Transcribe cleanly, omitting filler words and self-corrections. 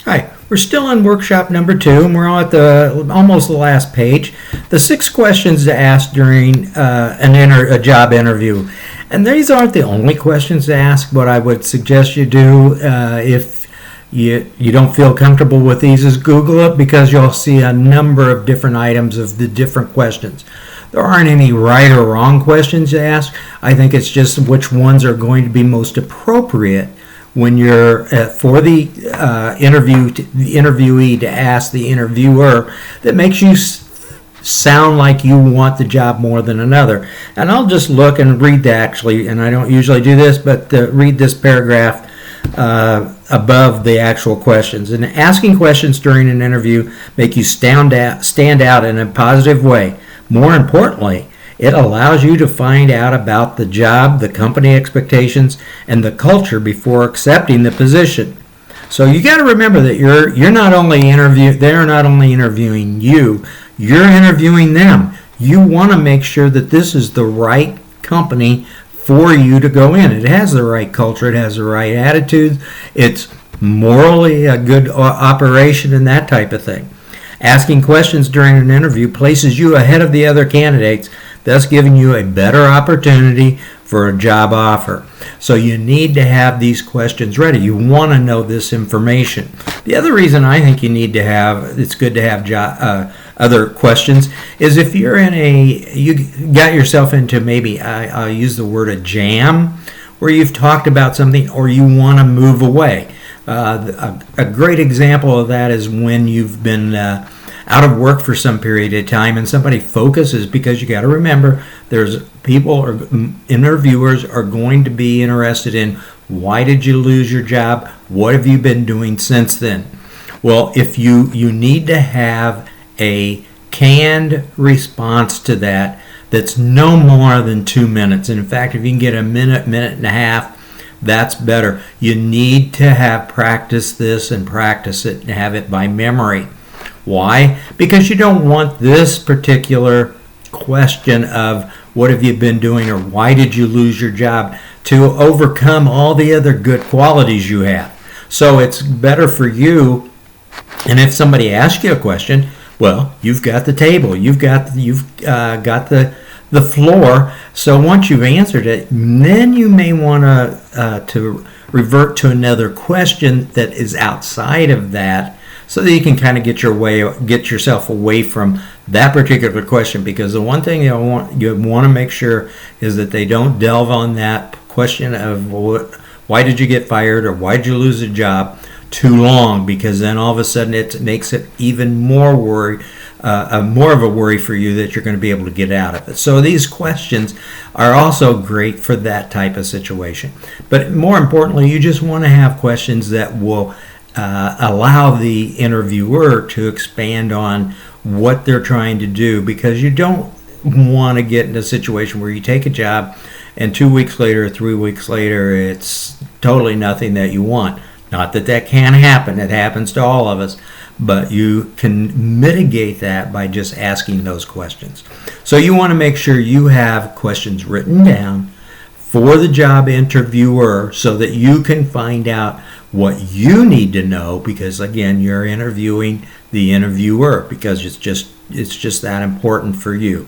Hi, we're still on workshop number 2, and we're on at almost the last page. The 6 questions to ask during a job interview, and these aren't the only questions to ask. What I would suggest you do, if you don't feel comfortable with these, is Google it, because you'll see a number of different items of the different questions. There aren't any right or wrong questions to ask. I think it's just which ones are going to be most appropriate when you're for the interviewee to ask the interviewer, that makes you sound like you want the job more than another. And I'll just look and read that, actually, and I don't usually do this, but read this paragraph above the actual questions. And asking questions during an interview make you stand out in a positive way. More importantly, it allows you to find out about the job, the company expectations, and the culture before accepting the position. So you got to remember that they're not only interviewing you, you're interviewing them. You want to make sure that this is the right company for you to go in. It has the right culture, it has the right attitude, it's morally a good operation, and that type of thing. Asking questions during an interview places you ahead of the other candidates, thus giving you a better opportunity for a job offer. So you need to have these questions ready. You want to know this information. The other reason I think it's good to have other questions is if you got yourself into, maybe I'll use the word, a jam, where you've talked about something or you want to move away. A great example of that is when you've been out of work for some period of time and somebody focuses, because you got to remember there's people or interviewers are going to be interested in, why did you lose your job? What have you been doing since then? Well, if you need to have a canned response to that that's no more than 2 minutes. And in fact, if you can get a minute and a half, that's better. You need to have practiced this and practice it and have it by memory. Why? Because you don't want this particular question of what have you been doing or why did you lose your job to overcome all the other good qualities you have. So it's better for you, and if somebody asks you a question, well, you've got the table, you've got the floor. So once you've answered it, then you may want to revert to another question that is outside of that, so that you can kind of get yourself away from that particular question. Because the one thing you want to make sure is that they don't delve on that question of why did you get fired or why did you lose a job too long, because then all of a sudden it makes it even more more of a worry for you that you're going to be able to get out of it. So these questions are also great for that type of situation. But more importantly, you just want to have questions that will allow the interviewer to expand on what they're trying to do, because you don't want to get in a situation where you take a job and 2 weeks later, 3 weeks later, it's totally nothing that you want. Not that that can't happen. It happens to all of us. But you can mitigate that by just asking those questions. So you want to make sure you have questions written down for the job interviewer so that you can find out what you need to know, because again, you're interviewing the interviewer, because it's just that important for you.